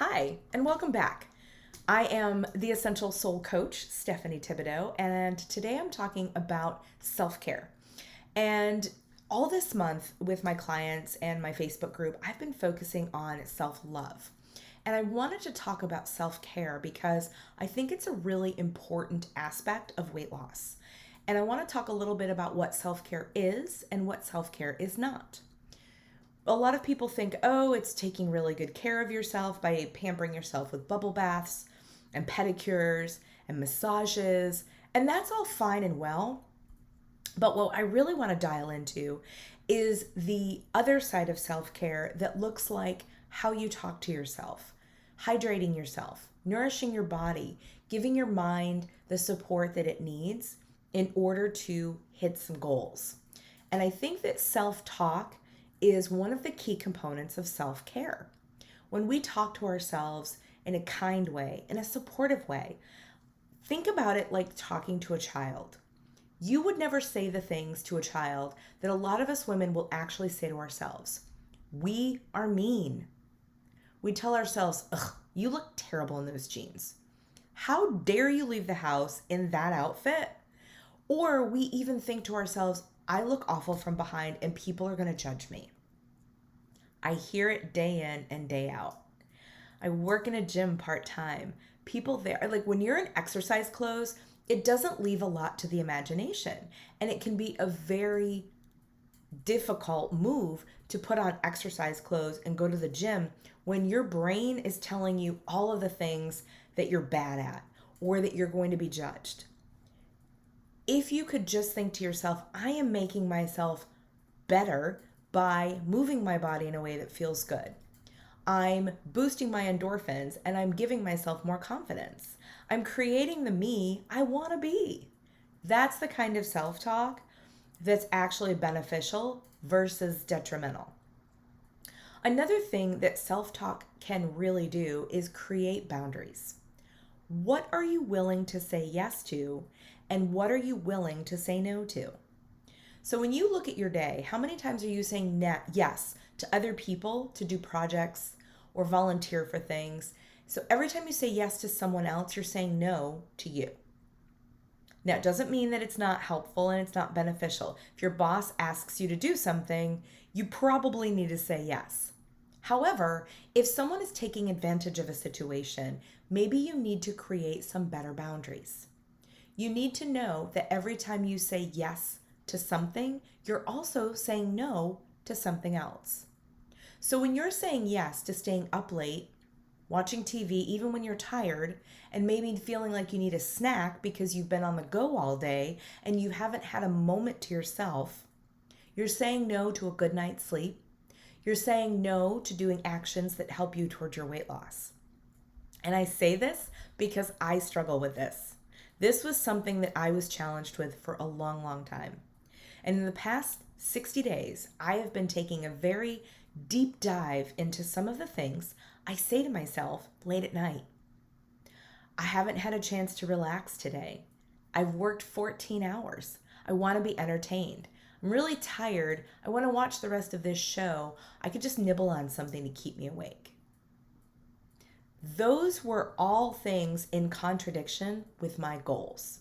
Hi, and welcome back. I am the Essential Soul Coach, Stephanie Thibodeau, and today I'm talking about self-care. And all this month with my clients and my Facebook group, I've been focusing on self-love. And I wanted to talk about self-care because I think it's a really important aspect of weight loss. And I want to talk a little bit about what self-care is and what self-care is not. A lot of people think, oh, it's taking really good care of yourself by pampering yourself with bubble baths and pedicures and massages, and that's all fine and well. But what I really want to dial into is the other side of self-care that looks like how you talk to yourself, hydrating yourself, nourishing your body, giving your mind the support that it needs in order to hit some goals. And I think that self-talk is one of the key components of self-care. When we talk to ourselves in a kind way, in a supportive way, think about it like talking to a child. You would never say the things to a child that a lot of us women will actually say to ourselves. We are mean. We tell ourselves, ugh, you look terrible in those jeans. How dare you leave the house in that outfit? Or we even think to ourselves, I look awful from behind and people are going to judge me. I hear it day in and day out. I work in a gym part-time. People there, like when you're in exercise clothes, it doesn't leave a lot to the imagination. And it can be a very difficult move to put on exercise clothes and go to the gym when your brain is telling you all of the things that you're bad at or that you're going to be judged. If you could just think to yourself, I am making myself better by moving my body in a way that feels good. I'm boosting my endorphins and I'm giving myself more confidence. I'm creating the me I want to be. That's the kind of self-talk that's actually beneficial versus detrimental. Another thing that self-talk can really do is create boundaries. What are you willing to say yes to, and what are you willing to say no to? So when you look at your day, how many times are you saying yes to other people to do projects or volunteer for things? So every time you say yes to someone else, you're saying no to you. Now, it doesn't mean that it's not helpful and it's not beneficial. If your boss asks you to do something, you probably need to say yes. However, if someone is taking advantage of a situation, maybe you need to create some better boundaries. You need to know that every time you say yes to something, you're also saying no to something else. So when you're saying yes to staying up late, watching TV even when you're tired, and maybe feeling like you need a snack because you've been on the go all day and you haven't had a moment to yourself, you're saying no to a good night's sleep. You're saying no to doing actions that help you toward your weight loss. And I say this because I struggle with this. This was something that I was challenged with for a long, long time. And in the past 60 days, I have been taking a very deep dive into some of the things I say to myself late at night. I haven't had a chance to relax today. I've worked 14 hours. I want to be entertained. I'm really tired. I want to watch the rest of this show. I could just nibble on something to keep me awake. Those were all things in contradiction with my goals.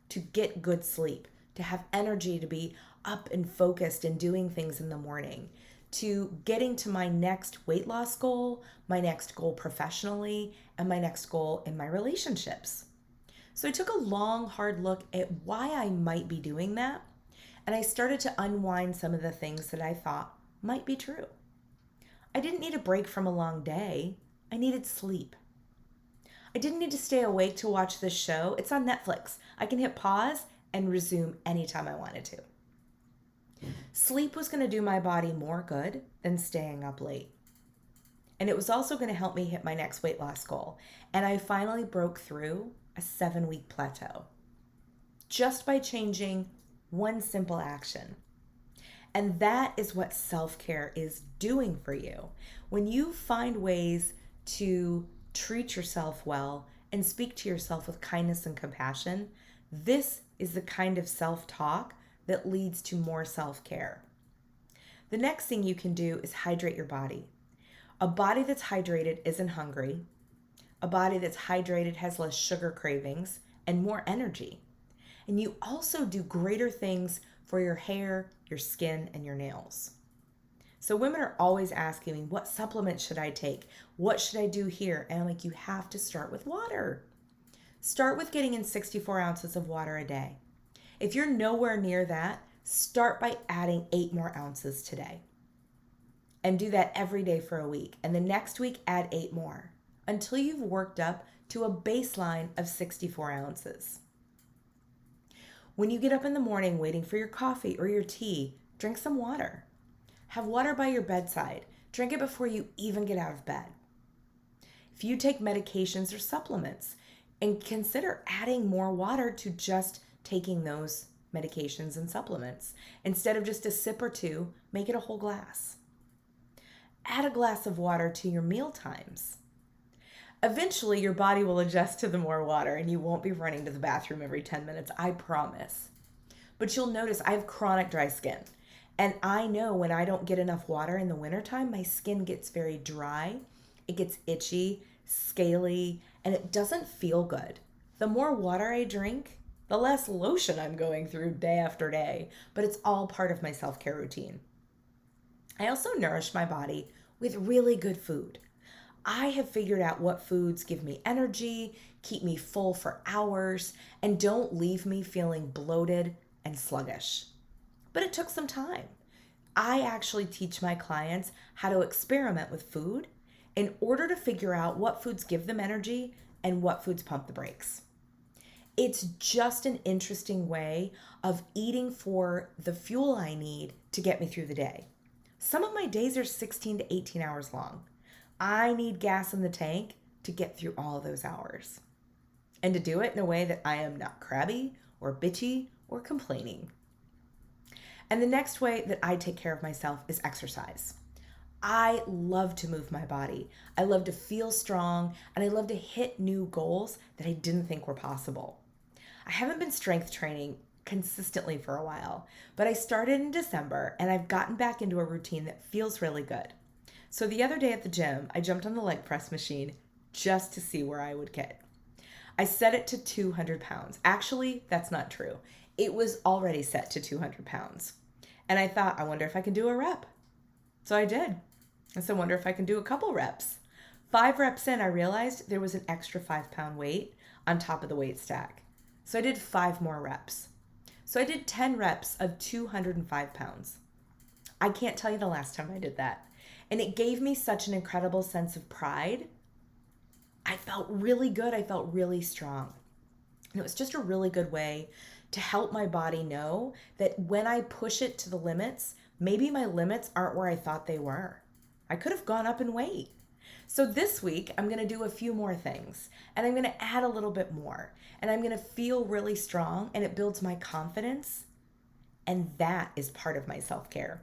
To get good sleep, to have energy to be up and focused and doing things in the morning, to getting to my next weight loss goal, my next goal professionally, and my next goal in my relationships. So I took a long, hard look at why I might be doing that, and I started to unwind some of the things that I thought might be true. I didn't need a break from a long day. I needed sleep. I didn't need to stay awake to watch this show. It's on Netflix. I can hit pause and resume anytime I wanted to. Sleep was going to do my body more good than staying up late. And it was also going to help me hit my next weight loss goal. And I finally broke through a 7-week plateau just by changing one simple action. And that is what self-care is doing for you. When you find ways to treat yourself well and speak to yourself with kindness and compassion, this is the kind of self-talk that leads to more self-care. The next thing you can do is hydrate your body. A body that's hydrated isn't hungry. A body that's hydrated has less sugar cravings and more energy. And you also do greater things for your hair, your skin, and your nails. So women are always asking me, what supplements should I take? What should I do here? And I'm like, you have to start with water. Start with getting in 64 ounces of water a day. If you're nowhere near that, start by adding 8 more ounces today. And do that every day for a week. And the next week, add 8 more until you've worked up to a baseline of 64 ounces. When you get up in the morning waiting for your coffee or your tea, drink some water. Have water by your bedside. Drink it before you even get out of bed. If you take medications or supplements, and consider adding more water to just taking those medications and supplements. Instead of just a sip or two, make it a whole glass. Add a glass of water to your meal times. Eventually, your body will adjust to the more water and you won't be running to the bathroom every 10 minutes, I promise. But you'll notice I have chronic dry skin. And I know when I don't get enough water in the wintertime, my skin gets very dry. It gets itchy, scaly, and it doesn't feel good. The more water I drink, the less lotion I'm going through day after day, but it's all part of my self-care routine. I also nourish my body with really good food. I have figured out what foods give me energy, keep me full for hours, and don't leave me feeling bloated and sluggish. But it took some time. I actually teach my clients how to experiment with food in order to figure out what foods give them energy and what foods pump the brakes. It's just an interesting way of eating for the fuel I need to get me through the day. Some of my days are 16 to 18 hours long. I need gas in the tank to get through all those hours. And to do it in a way that I am not crabby or bitchy or complaining. And the next way that I take care of myself is exercise. I love to move my body. I love to feel strong, and I love to hit new goals that I didn't think were possible. I haven't been strength training consistently for a while, but I started in December and I've gotten back into a routine that feels really good. So the other day at the gym, I jumped on the leg press machine just to see where I would get. I set it to 200 pounds. Actually, that's not true. It was already set to 200 pounds. And I thought, I wonder if I can do a rep. So I did. And so I wonder if I can do a couple reps. 5 reps in, I realized there was an extra 5-pound weight on top of the weight stack. So I did 5 more reps. So I did 10 reps of 205 pounds. I can't tell you the last time I did that. And it gave me such an incredible sense of pride. I felt really good. I felt really strong. And it was just a really good way to help my body know that when I push it to the limits, maybe my limits aren't where I thought they were. I could have gone up in weight. So this week, I'm going to do a few more things, and I'm going to add a little bit more, and I'm going to feel really strong, and it builds my confidence, and that is part of my self-care.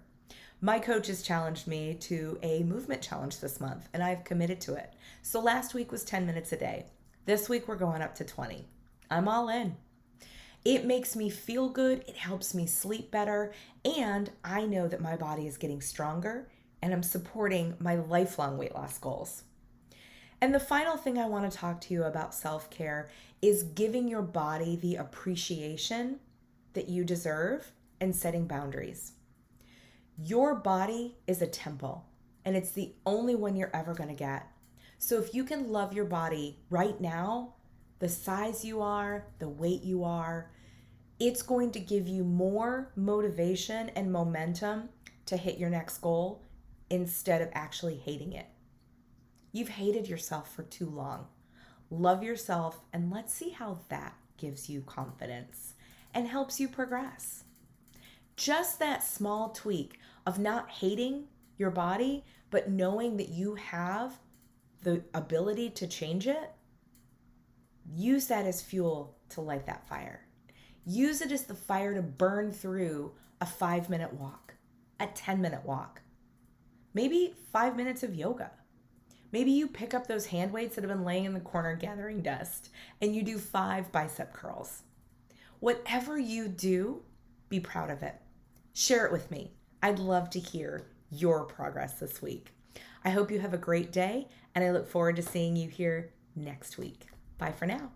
My coach has challenged me to a movement challenge this month, and I've committed to it. So last week was 10 minutes a day. This week, we're going up to 20. I'm all in. It makes me feel good, it helps me sleep better, and I know that my body is getting stronger, and I'm supporting my lifelong weight loss goals. And the final thing I want to talk to you about self-care is giving your body the appreciation that you deserve and setting boundaries. Your body is a temple, and it's the only one you're ever going to get. So if you can love your body right now, the size you are, the weight you are, it's going to give you more motivation and momentum to hit your next goal instead of actually hating it. You've hated yourself for too long. Love yourself, and let's see how that gives you confidence and helps you progress. Just that small tweak of not hating your body, but knowing that you have the ability to change it, use that as fuel to light that fire. Use it as the fire to burn through a 5-minute walk, a 10-minute walk, maybe 5 minutes of yoga. Maybe you pick up those hand weights that have been laying in the corner gathering dust and you do 5 bicep curls. Whatever you do, be proud of it. Share it with me. I'd love to hear your progress this week. I hope you have a great day, and I look forward to seeing you here next week. Bye for now.